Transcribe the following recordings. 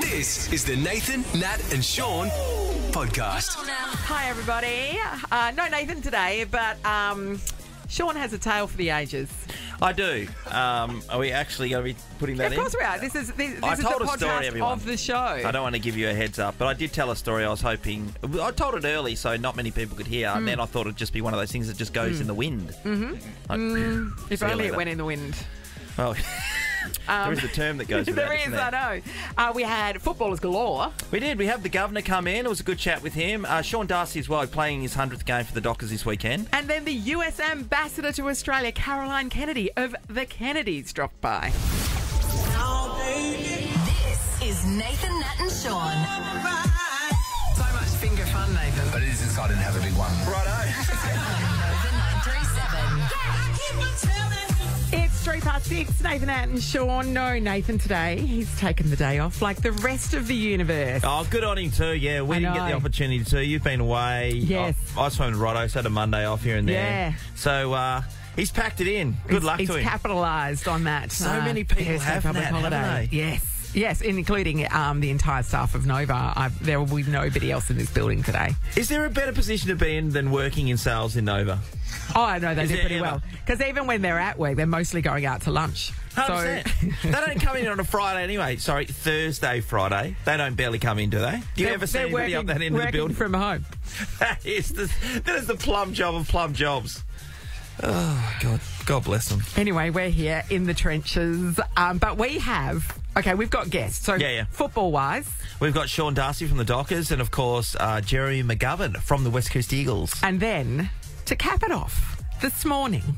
This is the Nathan, Nat and Shaun podcast. Hi, everybody. No Nathan today, but Shaun has a tale for the ages. I do. Are we actually going to be putting that in? Of course we are. This is the told a podcast story, everyone. of the show. I don't want to give you a heads up, but I did tell a story. I was hoping... I told it early so not many people could hear, and then I thought it'd just be one of those things that just goes in the wind. Mm-hmm. If only it went in the wind. Well... there is a term that goes with that. There is, I know. We had footballers galore. We did. We had the governor come in. It was a good chat with him. Shaun Darcy as well, playing his 100th game for the Dockers this weekend. And then the US ambassador to Australia, Caroline Kennedy of the Kennedys, dropped by. This is Nathan, Nat and Shaun. So much finger fun, Nathan. But it is exciting to have a big one. Righto. Nova 937. It's 6:03. Nathan, Nat and Shaun. No Nathan today. He's taken the day off like the rest of the universe. Oh, good on him too, yeah. We didn't get the opportunity to. You've been away. Yes. I swam to Righto, so had a Monday off here and there. Yeah. So, he's packed it in. Good luck to him. He's capitalised on that. So many people have public that, holiday. haven't they? Yes, including the entire staff of Nova. There will be nobody else in this building today. Is there a better position to be in than working in sales in Nova? Oh, I know, they Is do there pretty ever? well. Because even when they're at work, they're mostly going out to lunch. 100%. They don't come in on a Friday anyway. Sorry, Thursday, Friday. They don't barely come in, do they? Do you ever see anybody up that end of the building? From home. That is the plum job of plum jobs. Oh, God bless them. Anyway, we're here in the trenches. But we have... Okay, we've got guests. So, football-wise... We've got Shaun Darcy from the Dockers and, of course, Jeremy McGovern from the West Coast Eagles. And then, to cap it off, this morning,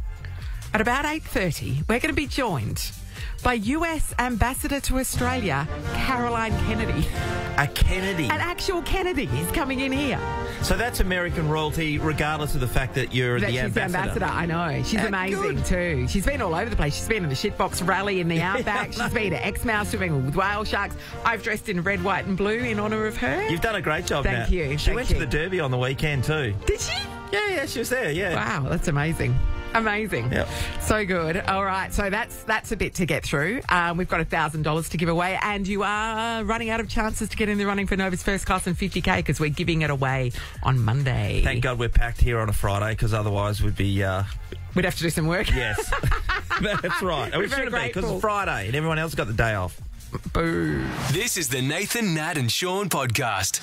at about 8:30, we're going to be joined by US Ambassador to Australia, Caroline Kennedy. A Kennedy. An actual Kennedy is coming in here. So that's American royalty, regardless of the fact that you're the ambassador. She's the ambassador, I know. She's amazing too. She's been all over the place. She's been in the shitbox rally in the Outback. She's been at Exmouth swimming with whale sharks. I've dressed in red, white and blue in honour of her. You've done a great job, Thank you. She went to the Derby on the weekend too. Did she? Yeah, she was there, yeah. Wow, that's amazing. Amazing. Yep. So good. All right, so that's a bit to get through. We've got $1,000 to give away, and you are running out of chances to get in the running for Nova's first class and 50K because we're giving it away on Monday. Thank God we're packed here on a Friday because otherwise we'd be... We'd have to do some work. Yes. That's right. And we shouldn't be because it's Friday and everyone else got the day off. Boo. This is the Nathan, Nat and Shaun podcast.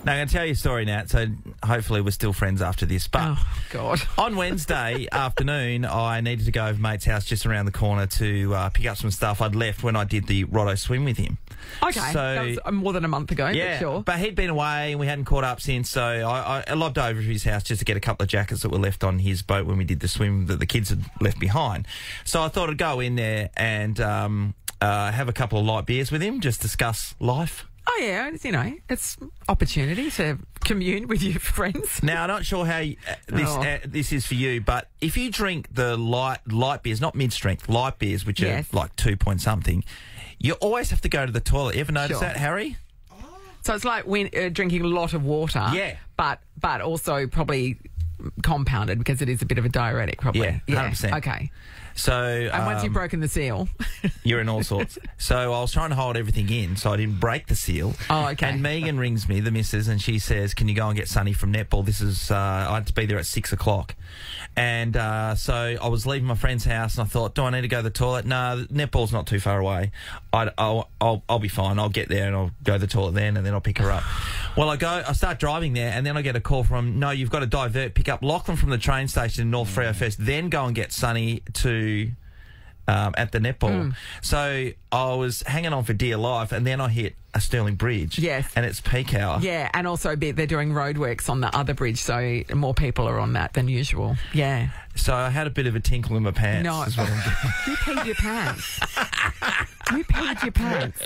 Now, I'm going to tell you a story, Nat, so hopefully we're still friends after this. But oh, God. On Wednesday afternoon, I needed to go over mate's house just around the corner to pick up some stuff I'd left when I did the Righto swim with him. Okay, so, that was more than a month ago, yeah, but sure. But he'd been away and we hadn't caught up since, so I lobbed over to his house just to get a couple of jackets that were left on his boat when we did the swim that the kids had left behind. So I thought I'd go in there and have a couple of light beers with him, just discuss life. Oh, yeah, it's opportunity to commune with your friends. Now, I'm not sure how this is for you, but if you drink the light beers, not mid-strength, light beers, which are like 2-point-something, you always have to go to the toilet. You ever notice that, Harry? So it's like drinking a lot of water. Yeah. But also probably compounded because it is a bit of a diuretic, probably. Yeah, 100%. Okay. So, and once you've broken the seal... You're in all sorts. So I was trying to hold everything in so I didn't break the seal. Oh, okay. And Megan rings me, the missus, and she says, can you go and get Sonny from netball? This is, I had to be there at 6 o'clock. And so I was leaving my friend's house and I thought, do I need to go to the toilet? No, netball's not too far away. I'll be fine. I'll get there and I'll go to the toilet then and then I'll pick her up. Well, I start driving there and then I get a call from, no, you've got to divert, pick up Lachlan from the train station in North Freo first, then go and get Sonny to... at the netball. So I was hanging on for dear life and then I hit a Stirling Bridge. Yes. And it's peak hour. Yeah, and also they're doing roadworks on the other bridge, so more people are on that than usual. Yeah. So I had a bit of a tinkle in my pants. No. Is what I'm You peed your pants. You peed your pants.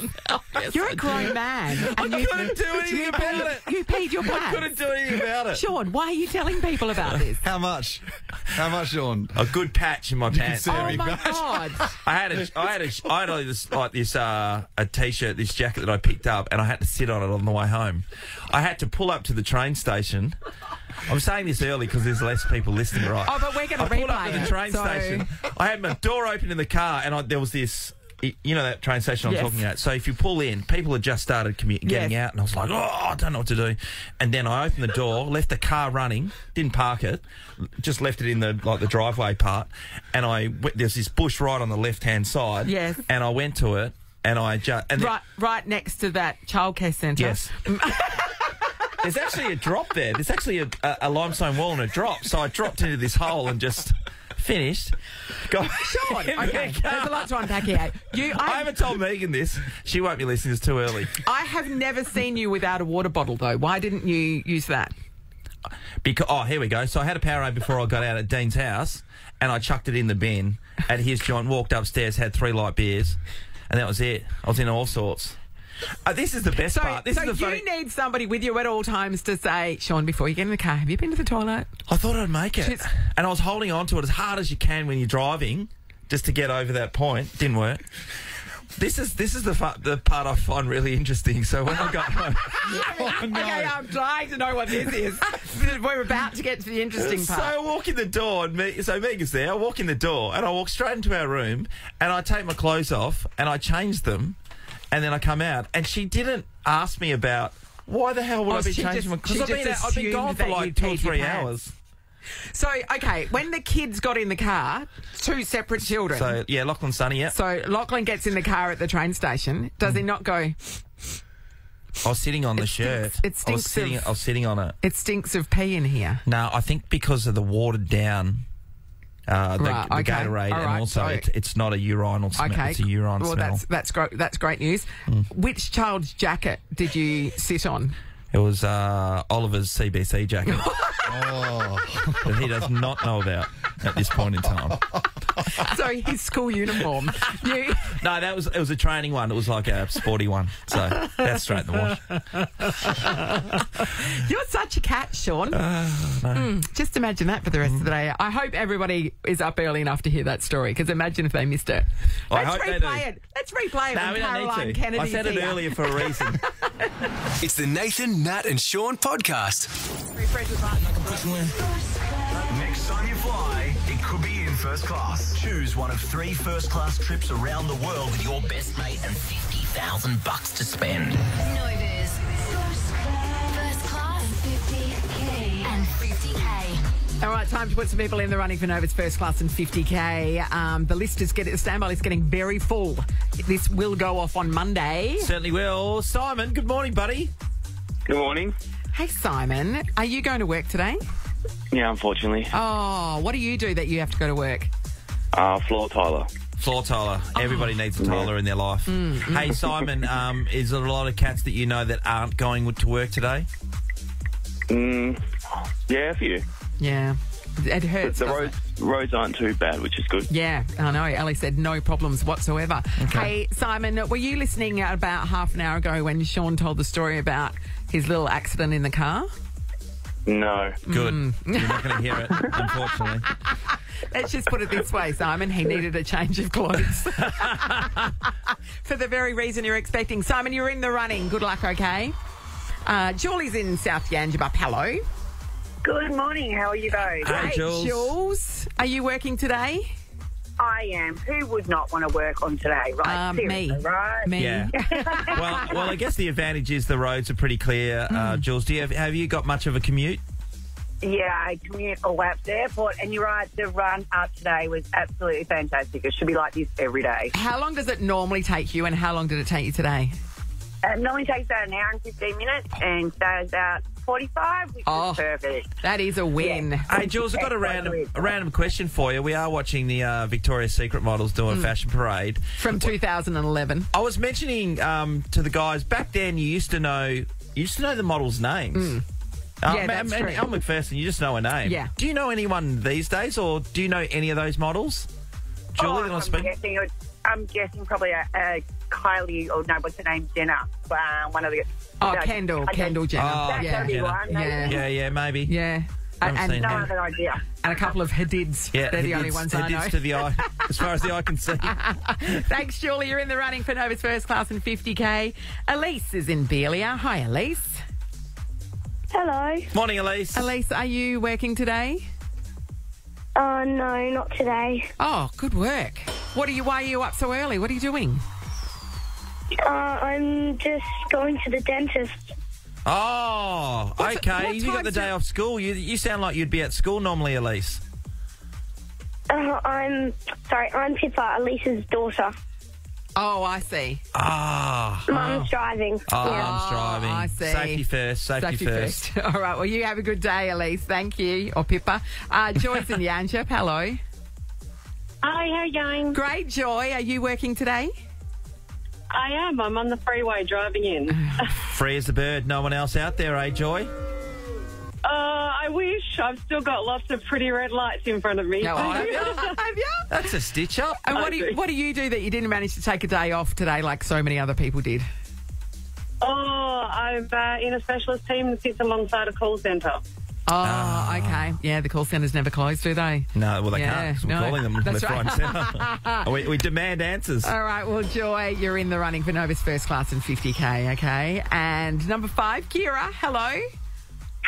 Yes, You're a grown man. And I couldn't do anything about it. You peed your pants. I couldn't do anything about it. Shaun, why are you telling people about this? How much? How much, Shaun? A good patch in my pants. Oh, my God. I had a t-shirt, this jacket that I picked up, and I had to sit on it on the way home. I had to pull up to the train station. I'm saying this early because there's less people listening, right? Oh, but we're going to replay I pulled up to the train so... station. I had my door open in the car, and there was this you know that train station I'm Yes. talking about? So if you pull in, people had just started getting Yes. out, and I was like, I don't know what to do. And then I opened the door, left the car running, didn't park it, just left it in the driveway part, and there's this bush right on the left-hand side. Yes. And I went to it, and I just... Right next to that childcare centre. Yes. There's actually a drop there. There's actually a limestone wall and a drop. So I dropped into this hole and just finished. Sean, okay, there's a lot to unpack here. I haven't told Megan this. She won't be listening. It's too early. I have never seen you without a water bottle, though. Why didn't you use that? Here we go. So I had a Powerade before I got out at Dean's house, and I chucked it in the bin at his joint, walked upstairs, had 3 light beers, and that was it. I was in all sorts. This is the best part. This is the funny... you need somebody with you at all times to say, Sean, before you get in the car, have you been to the toilet? I thought I'd make it. And I was holding on to it as hard as you can when you're driving, just to get over that point. Didn't work. This is the part I find really interesting. So when I got home... Okay, I'm dying to know what this is. We're about to get to the interesting part. So I walk in the door, and Megan's there. I walk in the door, and I walk straight into our room, and I take my clothes off, and I change them, and then I come out, and she didn't ask me about why the hell would I be changing my clothes. Because I've been gone for like 2 or 3 hours. So, okay, when the kids got in the car, 2 separate children. So, yeah, Lachlan, Sonny, yeah. So Lachlan gets in the car at the train station. Does he not go... I was sitting on the shirt. It stinks I was sitting on it. It stinks of pee in here. No, I think because of the watered down... the Gatorade, all right, and also it's not a urinal smell. Okay. It's a urine smell. Well, that's great news. Which child's jacket did you sit on? It was Oliver's CBC jacket that he does not know about at this point in time. So his school uniform. No, it was a training one. It was like a sporty one. So that's straight in the wash. You're such a cat, Sean. No. Just imagine that for the rest of the day. I hope everybody is up early enough to hear that story, because imagine if they missed it. Let's replay it. Let's replay it. No, we don't need to. Kennedy's I said it here. earlier for a reason. It's the Nathan, Nat and Shaun podcast. Refresh the button. Next time you fly, it could be in first class. Choose one of 3 first-class trips around the world with your best mate and $50,000 to spend. Nova's first class 50K and 50K. All right, time to put some people in the running for Nova's first class and 50K. The standby list is getting very full. This will go off on Monday. Certainly will. Simon, good morning, buddy. Good morning. Hey, Simon, are you going to work today? Yeah, unfortunately. Oh, what do you do that you have to go to work? Floor tiler. Floor tiler. Everybody needs a tiler in their life. Hey, Simon, is there a lot of cats that you know that aren't going to work today? Yeah, a few. Yeah. It hurts. The roads aren't too bad, which is good. Yeah, I know. Ali said no problems whatsoever. Okay. Hey, Simon, were you listening about half an hour ago when Sean told the story about his little accident in the car? No. Good. You're not going to hear it, unfortunately. Let's just put it this way, Simon. He needed a change of clothes. For the very reason you're expecting. Simon, you're in the running. Good luck, okay? Julie's in South Yangebup. Hello. Good morning. How are you both? Hey, Jules. Jules. Are you working today? I am. Who would not want to work on today, right? Me. Seriously, right? Me. Yeah. well, I guess the advantage is the roads are pretty clear. Jules, have you got much of a commute? Yeah, I commute all the way up to the airport, and you're right, the run up today was absolutely fantastic. It should be like this every day. How long does it normally take you, and how long did it take you today? It normally takes about an hour and 15 minutes, and stays about 45, which is perfect. That is a win. Yeah. Hey, Jules, I've got a random question for you. We are watching the Victoria's Secret models do a fashion parade. From 2011. I was mentioning to the guys, back then you used to know the models' names. Yeah, that's true. Elle McPherson, you just know her name. Yeah. Do you know anyone these days, or do you know any of those models? Julie, that I'm speaking? I'm guessing probably a Kylie, or no, what's her name, Jenner. One of the... Kendall Jenner. Oh, yeah. Yeah, maybe. Yeah. Haven't seen No her. other idea. And a couple of Hadids. Yeah, They're the only ones I know. Hadids to the eye, as far as the eye can see. Thanks, Julie. You're in the running for Nova's first class and 50K. Elise is in Belia. Hi, Elise. Hello. Morning, Elise. Elise, are you working today? No, not today. Oh, good work. Why are you up so early? What are you doing? I'm just going to the dentist. Oh, okay. You got the day off school. You sound like you'd be at school normally, Elise. I'm Pippa, Elise's daughter. Oh, I see. Mum's driving. Mum's driving. I see. Safety first. Safety first. All right. Well, you have a good day, Elise. Thank you. Or Pippa. Joy's in Yanchep. Hello. Hi, how are you going? Great, Joy. Are you working today? I am. I'm on the freeway driving in. Free as a bird. No one else out there, eh, Joy? I wish. I've still got lots of pretty red lights in front of me. No, have you? That's a stitch up. And what do you do that you didn't manage to take a day off today like so many other people did? I'm in a specialist team that sits alongside a call centre. Oh, okay. Yeah, the call centres never close, do they? No, well, they can't. 'Cause we're calling them that's left, right, and centre. we demand answers. All right, well, Joy, you're in the running for Nova's first class and 50K, okay? And number 5, Kira, hello.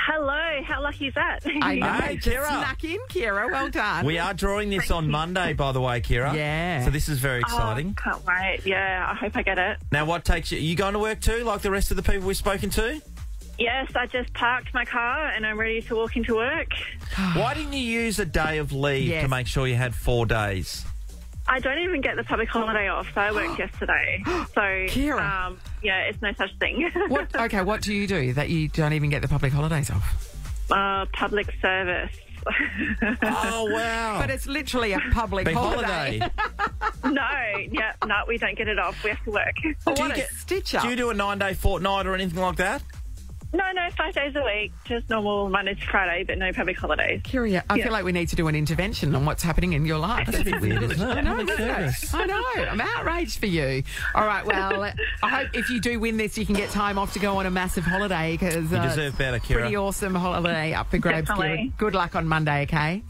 Hello, how lucky is that? I know, Hey, just Kira. snuck in, Kira. Well done. We are drawing this on Monday, by the way, Kira. Yeah. So this is very exciting. Can't wait. Yeah, I hope I get it. Now, what takes you? You going to work too, like the rest of the people we've spoken to? Yes, I just parked my car and I'm ready to walk into work. Why didn't you use a day of leave Yes. to make sure you had 4 days? I don't even get the public holiday off, so I worked yesterday. So, Kira. yeah, it's no such thing. What do you do that you don't even get the public holidays off? Public service. Oh, wow. But it's literally a public holiday. No, we don't get it off. We have to work. What a stitch up. Do you do a 9-day fortnight or anything like that? No, 5 days a week. Just normal Monday to Friday, but no public holidays. Kira, I feel like we need to do an intervention on what's happening in your life. That's a bit weird, isn't it? I know. I'm outraged for you. All right, well, I hope if you do win this, you can get time off to go on a massissive holiday because You deserve better, Kira. pretty awesome holiday up for grabs, Kira. Definitely. Good luck on Monday, okay?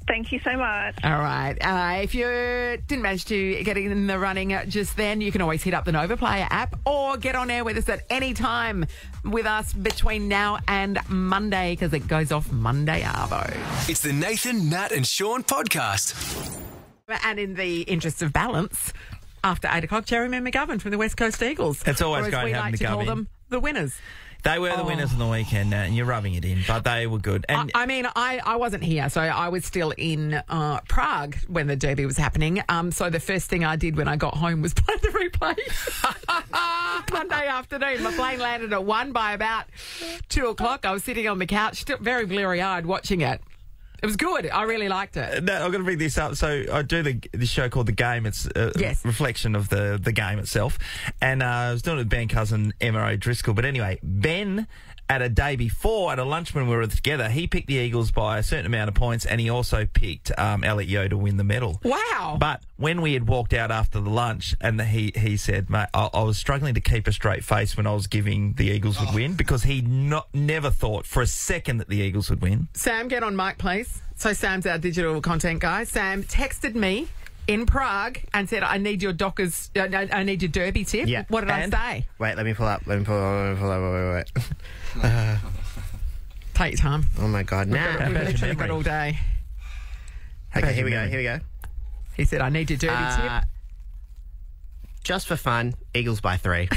Thank you so much. All right. If you didn't manage to get in the running just then, you can always hit up the Nova Player app or get on air with us at any time with us between now and Monday because it goes off Monday, Arvo. It's the Nathan, Nat and Shaun podcast. And in the interest of balance, after 8 o'clock, Jeremy McGovern from the West Coast Eagles. It's always or as great we having like to to call come in. them, the winners. They were the winners on the weekend, Nat, and you're rubbing it in, but they were good. And I mean, I wasn't here, so I was still in Prague when the derby was happening. So the first thing I did when I got home was play the replay. Monday afternoon, my plane landed at 1 by about 2 o'clock. I was sitting on the couch, still very bleary-eyed, watching it. It was good. I really liked it. Nat, I'm going to bring this up. So I do this show called The Game. It's a reflection of the game itself. And I was doing it with Ben Cousin, Emma O'Driscoll. But anyway, Ben, at a day before, at a lunch when we were together, he picked the Eagles by a certain amount of points and he also picked Elliot Yeo to win the medal. Wow. But when we had walked out after the lunch and he said, mate, I was struggling to keep a straight face when I was giving the Eagles would win because he never thought for a second that the Eagles would win. Sam, get on mic, please. So Sam's our digital content guy. Sam texted me in Prague and said, I need your Dockers, I need your Derby tip. Yeah. What did I say? Wait, let me pull up. Wait. Take your time. Oh, my God. Nah. We've literally got all day. Okay, here we go. He said, I need your Derby tip. Just for fun, Eagles by 3.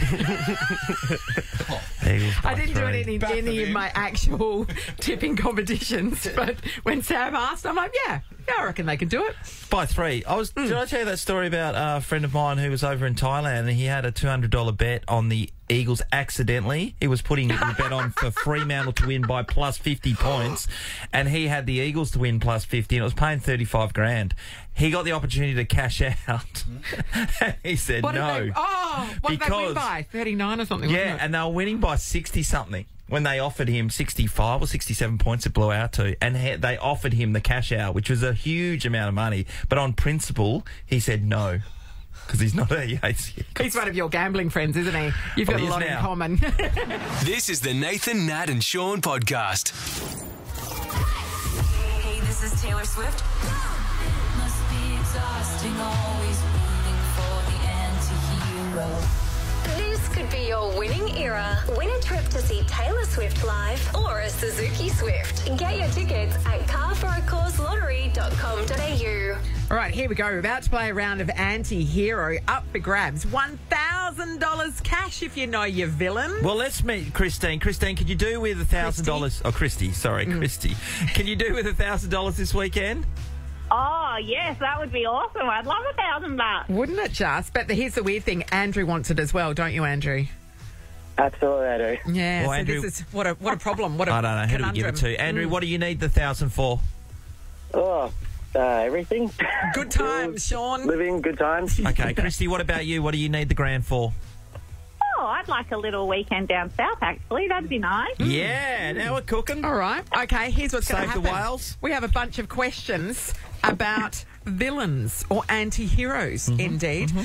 I didn't do it in any of my actual tipping competitions, but when Sam asked, I'm like, yeah, I reckon they can do it. By 3. Did I tell you that story about a friend of mine who was over in Thailand and he had a $200 bet on the Eagles accidentally. He was putting the bet on for Fremantle to win by plus 50 points and he had the Eagles to win plus 50 and it was paying 35 grand. He got the opportunity to cash out. He said What no. did they win by? 39 or something, wasn't it? And they were winning by 60-something. When they offered him 65 or 67 points, it blew out to. And they offered him the cash out, which was a huge amount of money. But on principle, he said no. Because he's not He's one of your gambling friends, isn't he? You've got a lot in common. This is the Nathan, Nat and Shaun podcast. Hey, this is Taylor Swift. Must be exhausting, always rooting for the anti-hero. This could be your winning era. Win a trip to to see Taylor Swift live or a Suzuki Swift. Get your tickets at carforacourselottery.com.au. All right, here we go. We're about to play a round of anti-hero. Up for grabs. $1,000 cash if you know your villain. Well, let's meet Christine. Christine, could you do with $1,000? Oh, Christy. Sorry, Christy. Can you do with $1,000 this weekend? Oh, yes, that would be awesome. I'd love $1,000. Wouldn't it just? But here's the weird thing. Andrew wants it as well, don't you, Andrew? Absolutely, I do. Yeah, Well, so Andrew- this is what a problem. What a I don't know. Who do we give it to? Andrew, what do you need the 1,000 for? Oh, everything. Good times, Shaun. Living, good times. Okay, Christy, what about you? What do you need the grand for? Oh, I'd like a little weekend down south, actually. That'd be nice. Yeah, now we're cooking. All right. Okay, here's what's going to Save happen. the whales. We have a bunch of questions about villains or anti-heroes, indeed. We're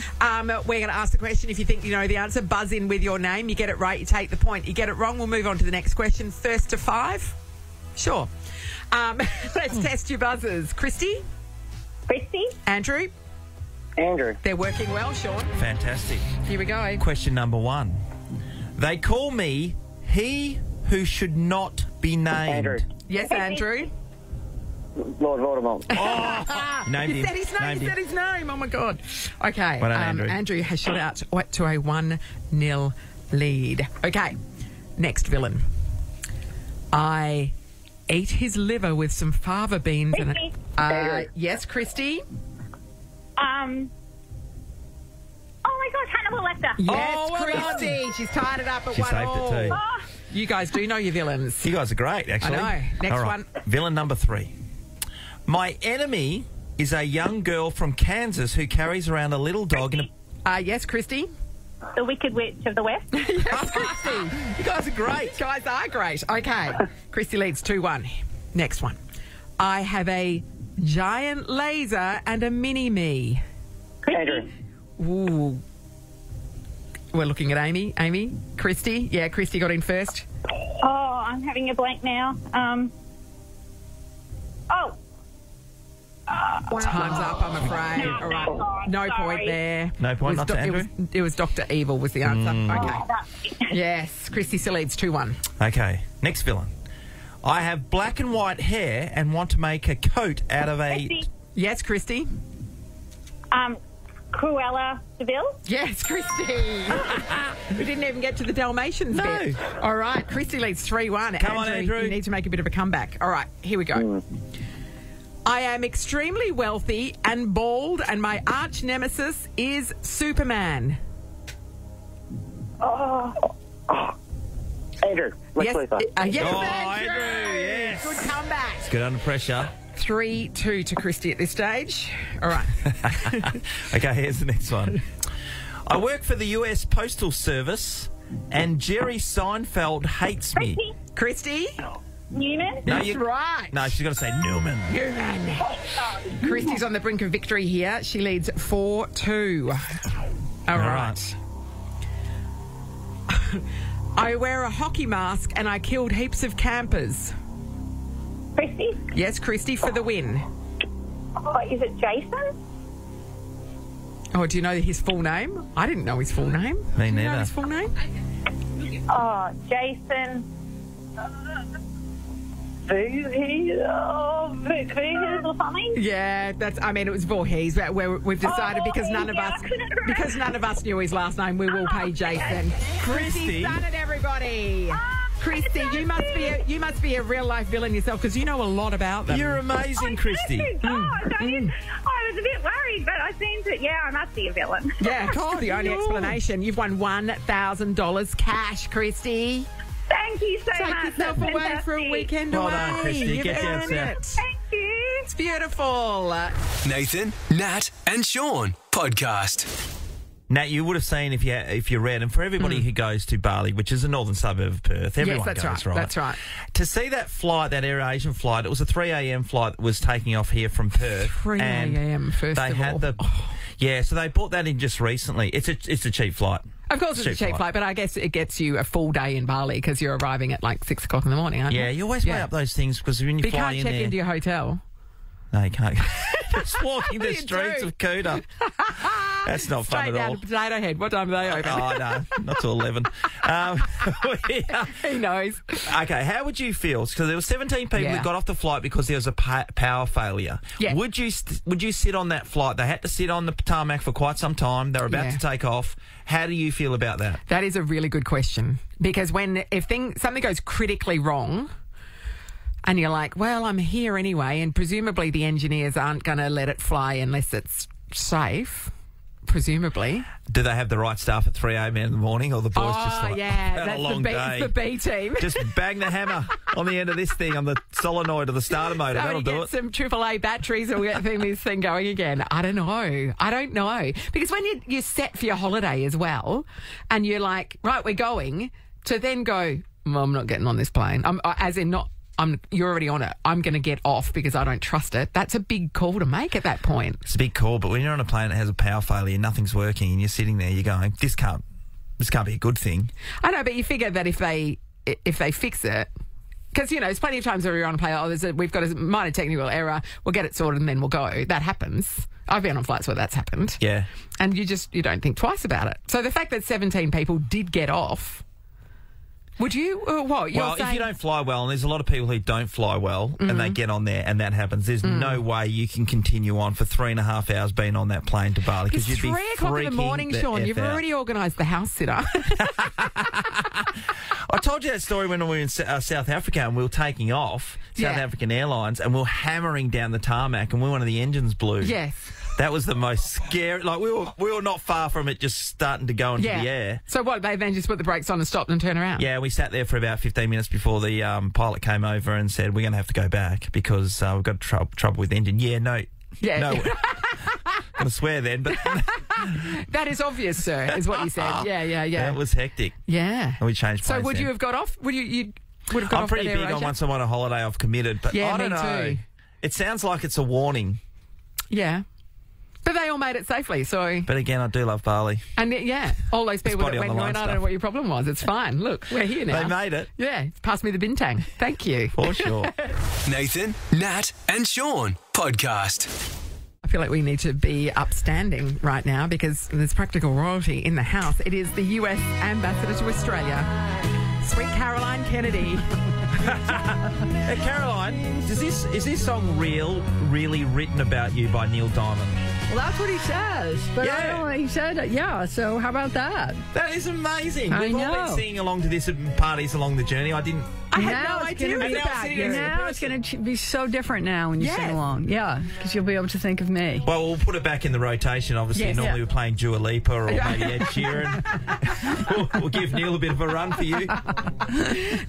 going to ask the question. If you think you know the answer, buzz in with your name. You get it right, you take the point. You get it wrong, we'll move on to the next question. First to 5? Sure. Let's test your buzzers. Christy? Christy? Andrew? Andrew. They're working well, Shaun. Fantastic. Here we go. Question number 1. They call me he who should not be named. Andrew. Yes, Andrew? Lord Voldemort. Named He him. said his name. Named He him. said his name. Oh, my God. Okay. Well done, Andrew. Andrew has shot out to a 1-0 lead. Okay. Next villain. I ate his liver with some fava beans. Christy. Yes, Christy? Oh, my gosh, Hannibal Lecter. Yes, Oh, well done. Christy. She's tied it up at She 1-1. saved it too. Oh, You guys do know your villains. You guys are great, actually. I know. Next All right. one. Villain number 3. My enemy is a young girl from Kansas who carries around a little dog in a... Yes, Christy? the Wicked Witch of the West. Yes, Christy. You guys are great. You guys are great. Okay. Christy leads 2-1. Next one. I have a giant laser and a mini-me. Andrew. Ooh. We're looking at Amy. Amy? Christy? Yeah, Christy got in first. Oh, I'm having a blank now. Time's up, I'm afraid. All right. No point there. No point, not to Andrew? It was Dr. Evil was the answer. Okay. Yes, Christy still leads 2-1. Okay, next villain. I have black and white hair and want to make a coat out of a... Christy. Yes, Christy? Cruella DeVille. Yes, Christy. We didn't even get to the Dalmatians bit. All right, Christy leads 3-1. Come on, Andrew. You need to make a bit of a comeback. All right, here we go. I am extremely wealthy and bald, and my arch nemesis is Superman. Andrew. Lex Yes, Luthor. yes, Oh, Andrew. Andrew, yes. Good comeback. It's good under pressure. 3-2 to Christy at this stage. All right. Okay, here's the next one. I work for the US Postal Service and Jerry Seinfeld hates me. Christy? Newman. No, That's right. No, she's got to say Newman. Newman. Christy's on the brink of victory here. She leads 4-2. All right. I wear a hockey mask and I killed heaps of campers. Christy. Yes, Christy, for the win. Oh, is it Jason? Oh, do you know his full name? I didn't know his full name. Me Do you know neither. his full name? Oh, Jason. Voorhees or something? Yeah, it was Voorhees. We've decided because none of us knew his last name, we will pay Jason. Christy's done it, everybody. Christy, you must be a real life villain yourself because you know a lot about them. You're amazing, Christy. I was a bit worried, but I seem to, I must be a villain. Yeah, that's the only explanation. You've won $1,000 cash, Christy. Thank you so Take much. yourself That's away for a fantastic. weekend Well away. done, Christy. You've Get down, earned Sam. it. Thank you. It's beautiful. Nathan, Nat, and Shaun podcast. Nat, you would have seen if you read, and for everybody who goes to Bali, which is a northern suburb of Perth, everyone that's goes, right. That's right. To see that flight, that Air Asian flight, it was a 3 a.m. flight that was taking off here from Perth. 3 and a.m. first they of had all. Yeah, so they brought that in just recently. It's a cheap flight. Of course, it's a cheap flight, but I guess it gets you a full day in Bali because you're arriving at like 6 o'clock in the morning, aren't you? Yeah, you always weigh up those things because when you But you fly can't in check there, into your hotel. no, you can't. Just walking the do you streets do? of Cooter. That's not fun Straight at down all. to Potato Head. What time are they open? Oh, no, not till 11. He knows. Okay, how would you feel? Because there were 17 people Yeah. that got off the flight because there was a power failure. Yeah. Would you sit on that flight? They had to sit on the tarmac for quite some time. They were about Yeah. to take off. How do you feel about that? That is a really good question, because if something goes critically wrong, and you're like, well, I'm here anyway, and presumably the engineers aren't going to let it fly unless it's safe. Presumably. Do they have the right staff at 3 a.m. in the morning, or the boys just like, yeah, had that's a long day? the B team. Just bang the hammer on the end of this thing, on the solenoid or the starter motor. So That'll you do get it. some AAA batteries and we get this thing going again. I don't know. Because when you're set for your holiday as well, and you're like, right, we're going, to then go, well, I'm not getting on this plane. You're already on it. I'm going to get off because I don't trust it. That's a big call to make at that point. It's a big call, but when you're on a plane that has a power failure, nothing's working, and you're sitting there, you're going, this can't be a good thing. I know, but you figure that if they fix it, because, there's plenty of times where you're on a plane, we've got a minor technical error, we'll get it sorted and then we'll go. That happens. I've been on flights where that's happened. Yeah. And you don't think twice about it. So the fact that 17 people did get off, would you? What? You're Well, saying, if you don't fly well, and there's a lot of people who don't fly well, and they get on there and that happens, there's no way you can continue on for 3.5 hours being on that plane to Bali, because it's you'd be 3 o'clock in the freaking morning, Shaun. F You've out. already organised the house sitter. I told you that story when we were in South Africa and we were taking off, South African Airlines, and we were hammering down the tarmac and one of the engines blew. Yes. That was the most scary. Like, we were not far from it just starting to go into the air. So what, they then just put the brakes on and stopped and turned around? Yeah, we sat there for about 15 minutes before the pilot came over and said, we're going to have to go back because we've got trouble with the engine. Yeah, no. Yeah. No. I'm going to swear then, but That is obvious, sir, is what you said. Yeah. that was hectic. Yeah. And we changed planes So would then. you have got off? You would have got I'm off pretty that big Air on Asia? once I'm on a holiday, I've committed, but Yeah, I don't me know. too. It sounds like it's a warning. Yeah. But they all made it safely, so... But again, I do love Bali. And yeah, all those people that body on went, the line I don't know stuff. what your problem was. It's fine. Look, we're here now. They made it. Yeah, pass me the bintang. Thank you. For sure. Nathan, Nat, and Shaun podcast. I feel like we need to be upstanding right now because there's practical royalty in the house. It is the US Ambassador to Australia, Sweet Caroline Kennedy. Hey, Caroline, is this song really written about you by Neil Diamond? Well, that's what he says. But I Yeah. don't know, he said it. Yeah, so how about that? That is amazing. I We've all know. been singing along to this at parties along the journey. I had Now no it's idea gonna it be was about you. Now it's going to be so different now when you Yes. sing along. Yeah, because you'll be able to think of me. Well, we'll put it back in the rotation. Obviously, Yes. normally Yeah. we're playing Dua Lipa or maybe Ed Sheeran. we'll give Neil a bit of a run for you.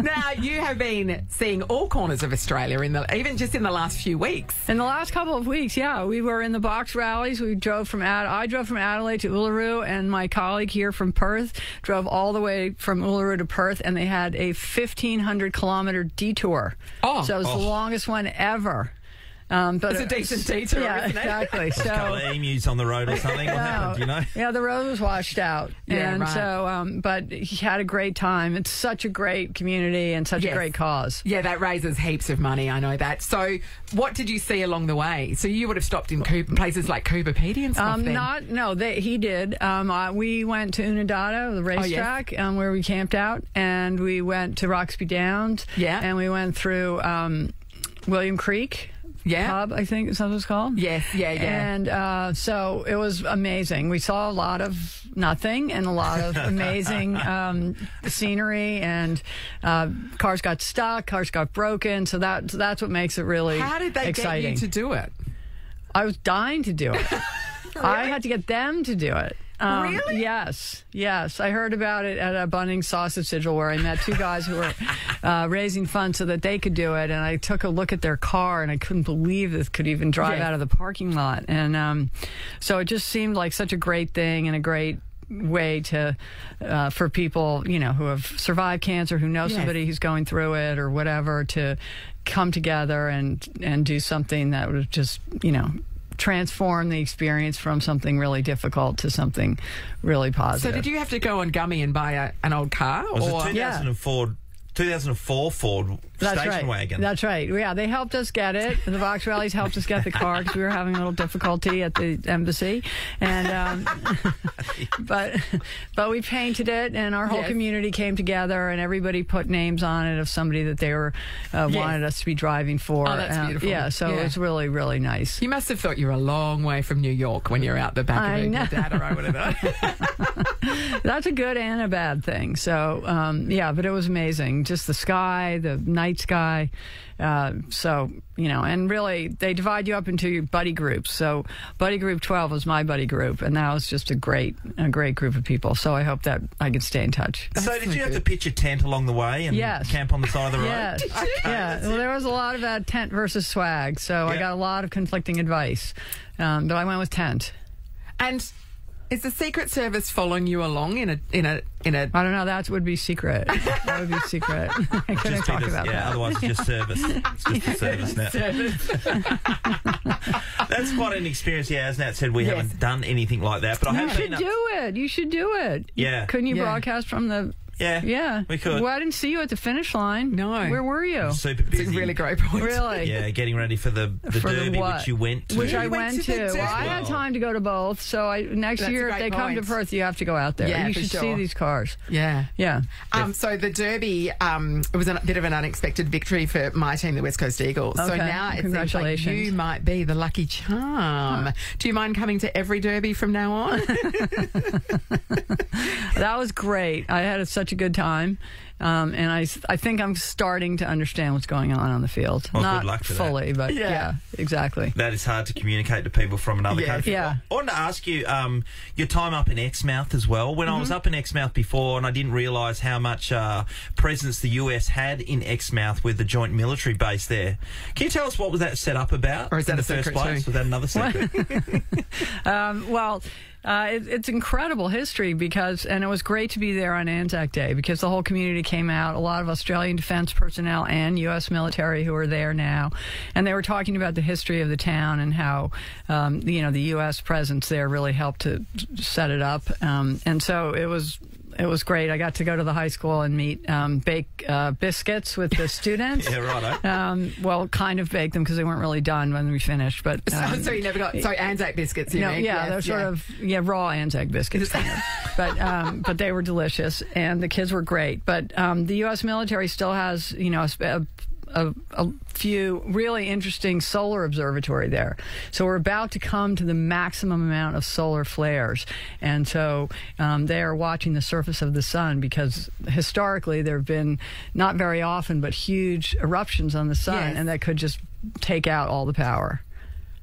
Now, you have been seeing all corners of Australia, even just in the last few weeks. In the last couple of weeks, yeah, we were in the box rallies. I drove from Adelaide to Uluru, and my colleague here from Perth drove all the way from Uluru to Perth, and they had a 1,500-kilometre detour. Oh. So it was the longest one ever. But It's a decent detour, yeah, isn't it? exactly. A couple of emus on the road or something. What happened, you know? Yeah, the road was washed out. Yeah, and right. so, but he had a great time. It's such a great community and such Yes. a great cause. Yeah, that raises heaps of money, I know that. So what did you see along the way? So you would have stopped in places like Cooper Pedy and stuff then? He did. We went to Unadilla, the racetrack, where we camped out, and we went to Roxby Downs. Yeah. And we went through William Creek. Yeah. Pub, I think is that what it's called. Yes, yeah. And so it was amazing. We saw a lot of nothing and a lot of amazing scenery, and cars got stuck, cars got broken. So that's what makes it really How did they exciting. get you to do it? I was dying to do it. I had to get them to do it. Really? Yes. I heard about it at a Bunnings sausage sigil where I met two guys who were raising funds so that they could do it. And I took a look at their car, and I couldn't believe this could even drive out of the parking lot. And so it just seemed like such a great thing and a great way to for people, who have survived cancer, who know somebody who's going through it or whatever, to come together and do something that would just, transform the experience from something really difficult to something really positive. So did you have to go on Gummy and buy an old car? Was or it 2004 Ford station wagon. That's right. Yeah, they helped us get it. The Vox Rallies helped us get the car because we were having a little difficulty at the embassy, and but we painted it, and our whole community came together, and everybody put names on it of somebody that they were wanted us to be driving for. Oh, that's beautiful. Yeah, so it was really, really nice. You must have thought you were a long way from New York when you're out the back of your dad or whatever. That's a good and a bad thing. So, but it was amazing. Just the sky, the night sky. And really, they divide you up into your buddy groups. So, buddy group 12 was my buddy group, and that was just a great group of people. So, I hope that I could stay in touch. So, did you have to pitch a tent along the way and camp on the side of the road? Yes. Yeah. Well, there was a lot of tent versus swag, so I got a lot of conflicting advice. But I went with tent. And is the Secret Service following you along in a? I don't know. That would be secret. That would be secret. I couldn't talk about that. Otherwise it's just service. It's just a service now. That's quite an experience. Yeah, as Nat said, we haven't done anything like that. But I have been. You should do it. Yeah. Couldn't you broadcast from the? Yeah, we could. Well, I didn't see you at the finish line. No. Where were you? I'm super busy. It's a really great point. Really? Yeah, getting ready for the Derby, which you went to. Which I went to. Well, I had time to go to both, so next year, if they come to Perth, you have to go out there. Yeah, you should see these cars. Yeah. Yeah. So the Derby, it was a bit of an unexpected victory for my team, the West Coast Eagles. Okay. So now it seems like Congratulations. you might be the lucky charm. Do you mind coming to every Derby from now on? That was great. I had such a good time. And I think I'm starting to understand what's going on the field. Well, Not good luck for fully, but yeah, exactly. That is hard to communicate to people from another country. Yeah. I wanted to ask you your time up in Exmouth as well. When I was up in Exmouth before, and I didn't realise how much presence the US had in Exmouth with the joint military base there. Can you tell us what was that set up about? Or is that in a the first secret place? too? Was that another secret? It's incredible history and it was great to be there on Anzac Day because the whole community came out, a lot of Australian defense personnel and U.S. military who are there now, and they were talking about the history of the town and how, the U.S. presence there really helped to set it up, and so it was great. I got to go to the high school and bake biscuits with the students. Yeah, right. Well, kind of bake them because they weren't really done when we finished. But so you never got Anzac biscuits. You mean? Yeah, they're sort of raw Anzac biscuits, kind of. But they were delicious, and the kids were great. But the U.S. military still has a few really interesting solar observatory there. So we're about to come to the maximum amount of solar flares. And so they are watching the surface of the sun because historically there have been, not very often, but huge eruptions on the sun, and that could just take out all the power.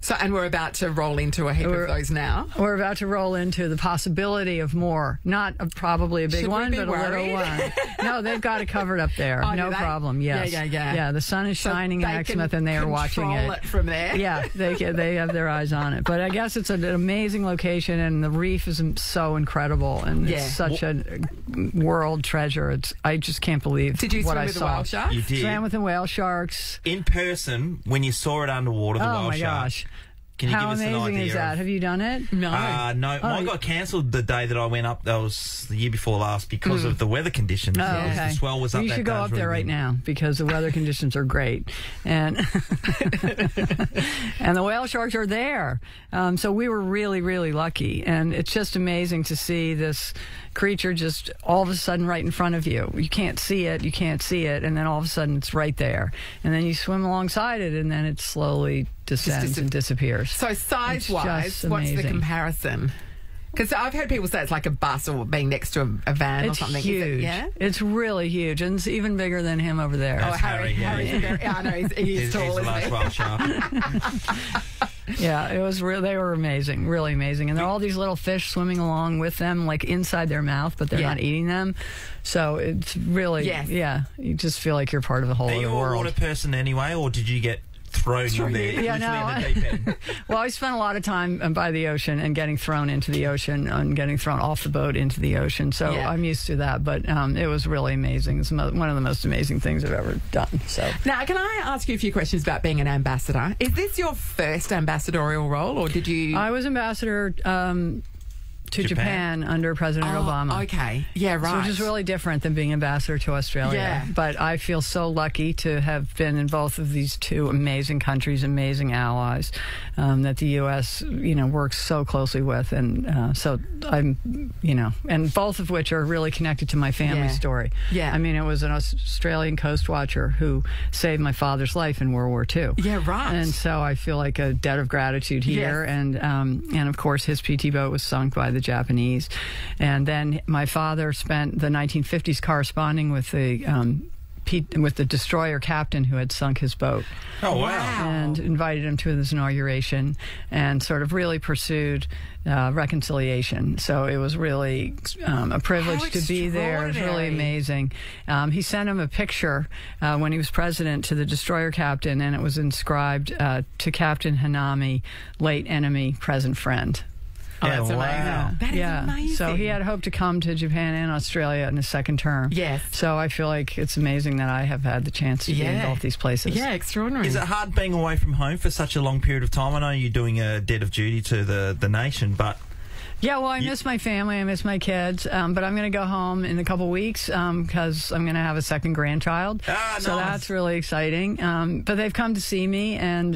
So, and we're about to roll into a heap of those now. We're about to roll into the possibility of more. Not probably a big one, but a little one. No, they've got it covered up there. Oh, no problem. Yes. Yeah. Yeah, the sun is shining in Exmouth, and they are watching it from there. Yeah, they have their eyes on it. But I guess it's an amazing location, and the reef is so incredible, and it's such a world treasure. I just can't believe Did you what swim I with the saw. whale sharks? You did. Swam with the whale sharks. In person, when you saw it underwater, the whale Oh my shark. gosh. Can you How give us an amazing idea? is that? Have you done it? No. No. Mine got cancelled the day that I went up. That was the year before last because of the weather conditions. Oh, okay. The swell was up. You that should day. go It was up really there right windy. now because the weather conditions are great, and and the whale sharks are there. So we were really, really lucky, and it's just amazing to see this creature just all of a sudden right in front of you. You can't see it, and then all of a sudden it's right there, and then you swim alongside it, and then it slowly descends and disappears. So size-wise, what's the comparison? Because I've heard people say it's like a bus or being next to a van or something. Huge. Is it, It's really huge, and it's even bigger than him over there. That's Harry. I know he's tall, He's the isn't last he? whale shark. Yeah, it was they were amazing, really amazing. And there are all these little fish swimming along with them, like inside their mouth, but they're not eating them. So it's really, you just feel like you're part of the whole Are other you a world. water person anyway, or did you get thrown in there? Yeah, literally in the deep end? Well, I spent a lot of time by the ocean and getting thrown into the ocean and getting thrown off the boat into the ocean. So I'm used to that. But it was really amazing. It's one of the most amazing things I've ever done. So now, can I ask you a few questions about being an ambassador? Is this your first ambassadorial role, or did you? I was ambassador to Japan under President Obama. Okay. Yeah, right. So, which is really different than being ambassador to Australia. Yeah. But I feel so lucky to have been in both of these two amazing countries, amazing allies that the U.S. works so closely with, and so I'm and both of which are really connected to my family story. Yeah. I mean, it was an Australian coast watcher who saved my father's life in World War II. Yeah, right. And so I feel like a debt of gratitude here, and of course his PT boat was sunk by the Japanese, and then my father spent the 1950s corresponding with the destroyer captain who had sunk his boat. Oh, wow. And invited him to his inauguration and sort of really pursued reconciliation. So it was really a privilege to be there. It was really amazing. He sent him a picture when he was president to the destroyer captain, and it was inscribed to Captain Hanami, late enemy, present friend. Oh, that's amazing. That is amazing. So he had hoped to come to Japan and Australia in his second term. Yes. So I feel like it's amazing that I have had the chance to be in both these places. Yeah, extraordinary. Is it hard being away from home for such a long period of time? I know you're doing a debt of duty to the nation, but... Yeah, well, I miss my family. I miss my kids. But I'm going to go home in a couple weeks because I'm going to have a second grandchild. So that's really exciting. But they've come to see me, and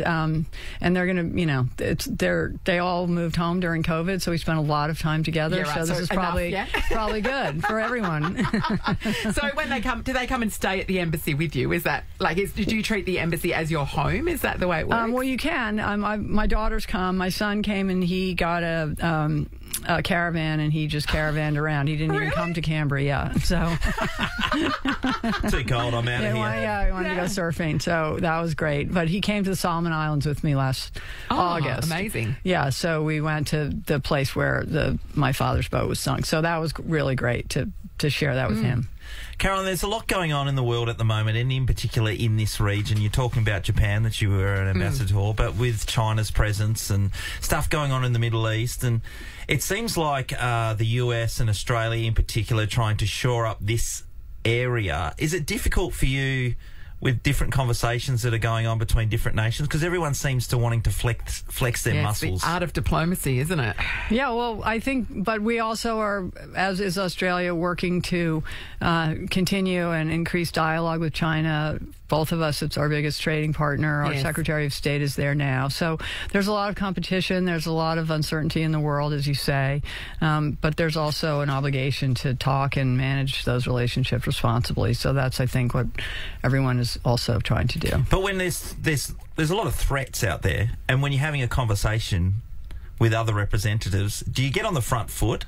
they're going to, they all moved home during COVID, so we spent a lot of time together. Yeah, right. So this is probably probably good for everyone. So when they come, do they come and stay at the embassy with you? Is that do you treat the embassy as your home? Is that the way it works? Well, you can. My daughters come. My son came and he got a caravan, and he just caravanned around. He didn't even come to Canberra yet. So too cold. I'm out of here. He wanted to go surfing, so that was great. But he came to the Solomon Islands with me last August. Amazing. Yeah, so we went to the place where my father's boat was sunk. So that was really great to share that with him. Carolyn, there's a lot going on in the world at the moment, and in particular in this region. You're talking about Japan, that you were an ambassador, but with China's presence and stuff going on in the Middle East. And it seems like the US and Australia in particular trying to shore up this area. Is it difficult for you with different conversations that are going on between different nations? Because everyone seems to wanting to flex their muscles. It's the art of diplomacy, isn't it? Yeah, well, I think, but we also are, as is Australia, working to continue and increase dialogue with China. Both of us, it's our biggest trading partner. Our Secretary of State is there now. So there's a lot of competition. There's a lot of uncertainty in the world, as you say. But there's also an obligation to talk and manage those relationships responsibly. So that's, I think, what everyone is also trying to do. But when there's a lot of threats out there, and when you're having a conversation with other representatives, do you get on the front foot?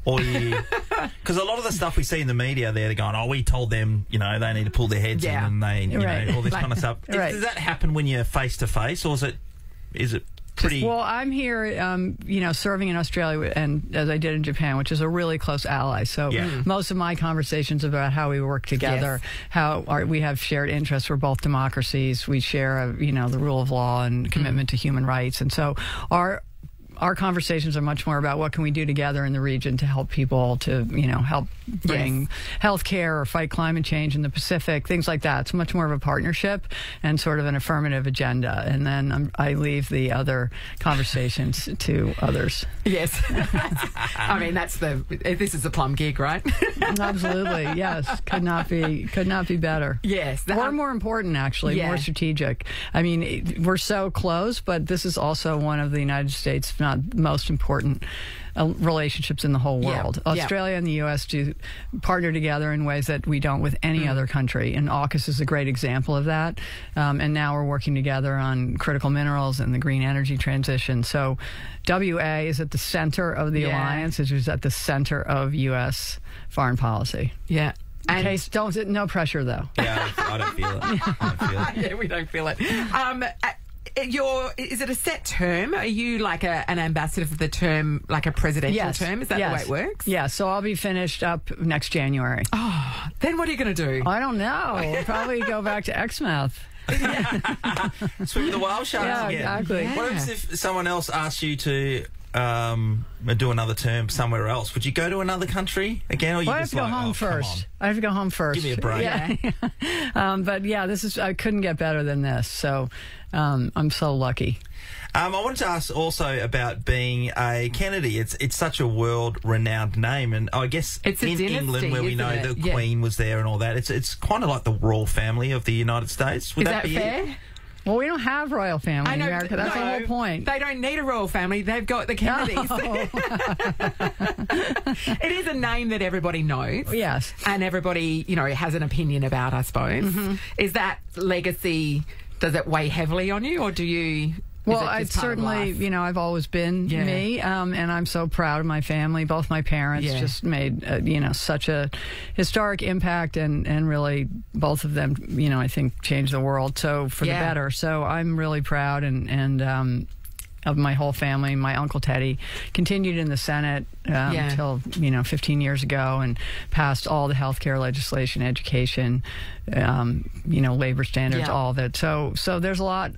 Or because a lot of the stuff we see in the media, they're going, "Oh, we told them, they need to pull their heads in, and they, all this kind of stuff." Does that happen when you're face to face, or is it pretty? Well, I'm here, serving in Australia, and as I did in Japan, which is a really close ally. So most of my conversations about how we work together, we have shared interests. We're both democracies. We share, the rule of law and commitment to human rights, and so our conversations are much more about what can we do together in the region to help people, to help bring health care or fight climate change in the Pacific, things like that. It's much more of a partnership and sort of an affirmative agenda. And then I leave the other conversations to others. Yes. I mean, this is a plum gig, right? Absolutely, yes. Could not be better. Yes. Or more important, actually, more strategic. I mean, we're so close, but this is also one of the United States, if not most important relationships in the whole world. Australia and the U.S. do partner together in ways that we don't with any other country, and AUKUS is a great example of that. And now we're working together on critical minerals and the green energy transition. So WA is at the center of the alliance, which is at the center of U.S. foreign policy. Yeah. In case, no pressure, though. Yeah, I don't feel it. Yeah, we don't feel it. Is it a set term? Are you like an ambassador for the term, like a presidential term? Is that the way it works? Yeah, so I'll be finished up next January. Oh, then what are you going to do? I don't know. Probably go back to Exmouth. Swim with the whale sharks again. Exactly. What if someone else asks you to do another term somewhere else, would you go to another country again? Or you Well, I have just to go like, home oh, come on. first. I have to go home first. Give me a break. Yeah. But yeah, I couldn't get better than this. So I'm so lucky. I wanted to ask also about being a Kennedy. It's such a world-renowned name, and I guess It's a in dynasty, England, where we know isn't it? the Yeah. Queen was there and all that, it's kind of like the royal family of the United States. Would Is that be fair? it? Well, we don't have royal family in America. That's the whole point. They don't need a royal family. They've got the Kennedys. It is a name that everybody knows. Yes. And everybody, has an opinion about, I suppose. Mm-hmm. Is that legacy, does it weigh heavily on you, or do you... Well, I certainly, I've always been me, and I'm so proud of my family. Both my parents just made, such a historic impact, and really both of them, I think changed the world for the better. So I'm really proud, and of my whole family. My Uncle Teddy continued in the Senate until 15 years ago, and passed all the healthcare legislation, education, labor standards, all of it. So there's a lot.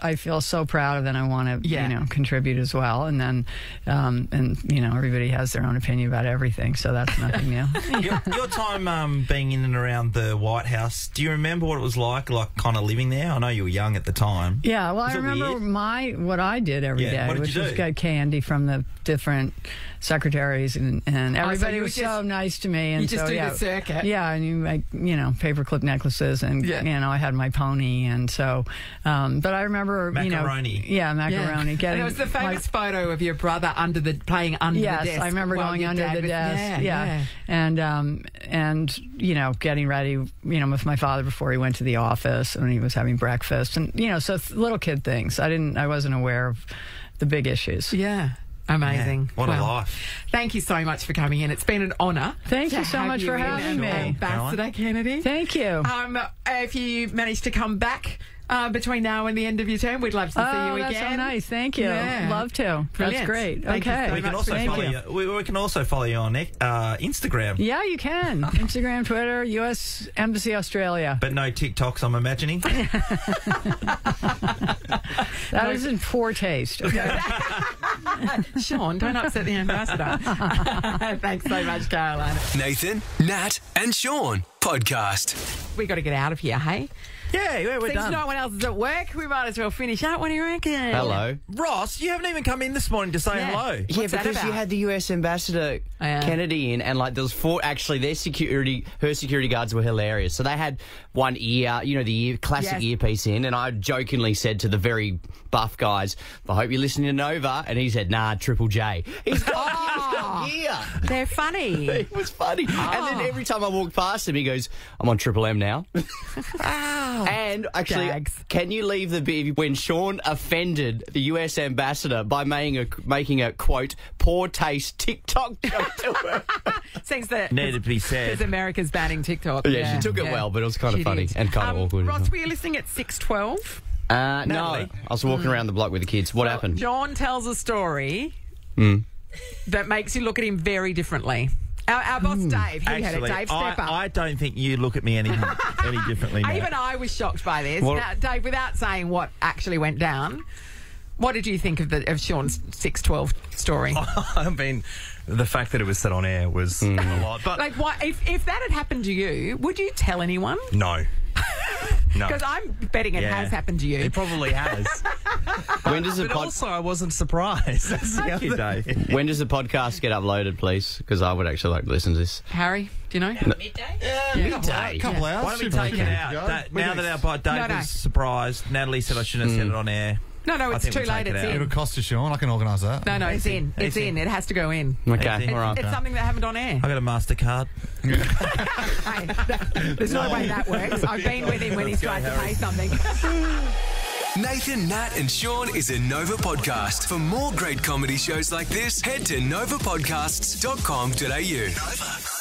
I feel so proud of, and I want to, contribute as well. And then, everybody has their own opinion about everything, so that's nothing new. Your time being in and around the White House, do you remember what it was like kind of living there? I know you were young at the time. Yeah, well, Was I it remember weird? what I did every day, What did which you was do? get candy from the different secretaries, and everybody you was just- so nice to me. And you just so, do the circuit. Yeah, and you make, paperclip necklaces, and, I had my pony, and so, but I remember, Macaroni. Macaroni. And Getting there was the famous photo of your brother playing under the desk. Yes, I remember while going your under dad the was- desk. Yeah. And getting ready, with my father before he went to the office, and he was having breakfast, and so little kid things. I wasn't aware of the big issues. Yeah. Amazing. What a Well, life. Thank you so much for coming in. It's been an honour. Thank to you so have much you for in, having me. Ambassador Kennedy. Thank you. If you manage to come back between now and the end of your term, we'd love to see you again. That's so nice. Thank you. Yeah. Love to. Brilliant. That's great. Thank you Okay. so We can much also for follow being you. We can also follow you on Instagram. Yeah, you can. Instagram, Twitter, U.S. Embassy Australia. But no TikToks, I'm imagining. That was in poor taste. Okay. Shaun, don't upset the ambassador. Thanks so much, Caroline. Nathan, Nat, and Shaun podcast. We got to get out of here, hey? Yeah, we're Since done. no one else is at work, we might as well finish up. What do you reckon? Hello. Ross, you haven't even come in this morning to say hello. Yeah, What's that because you about? had the US ambassador Kennedy in, and there was four. Actually, her security guards were hilarious. So they had one ear, the classic earpiece in, and I jokingly said to the very buff guys, "I hope you're listening to Nova," and he said, "Nah, Triple J." He's got gear. They're funny. It was funny. And then every time I walk past him, he goes, "I'm on Triple M now." And actually, can you leave the bit when Shaun offended the US ambassador by making a quote poor taste TikTok joke to her? Seems that Needed to be said. because America's banning TikTok. Yeah, she took it well, but it was kind of She funny did. and kind of awkward. Ross, were you listening at 6:12? No, Natalie? I was walking around the block with the kids. What happened? John tells a story that makes you look at him very differently. Our boss Dave, he had it. Dave, step up. I don't think you look at me any differently now. Even I was shocked by this. Well- Now, Dave, without saying what actually went down, what did you think of Shaun's 6:12 story? I mean, the fact that it was set on air was a lot. But Like, what if that had happened to you? Would you tell anyone? no. No. Because I'm betting it has happened to you. It probably has. When does the But also, I wasn't surprised. That's the Thank you, other- Dave. when does the podcast get uploaded, please? Because I would actually like to listen to this. Harry, do you know? Midday. Couple hours. Why don't we should take be it good out? to go. Now that our Dave No. was surprised, Natalie said I shouldn't have said it on air. No, I it's think too we'll late. take it It's out. in. It'll cost you, Shaun. I can organise that. No, it's in. It's Easy. in. It has to go in. Okay, Easy. all right. It's something that happened on air. I got a MasterCard. Hey, there's no way that works. I've been with him when he's tried to pay something. Nathan, Nat, and Shaun is a Nova podcast. For more great comedy shows like this, head to novapodcasts.com.au. Nova.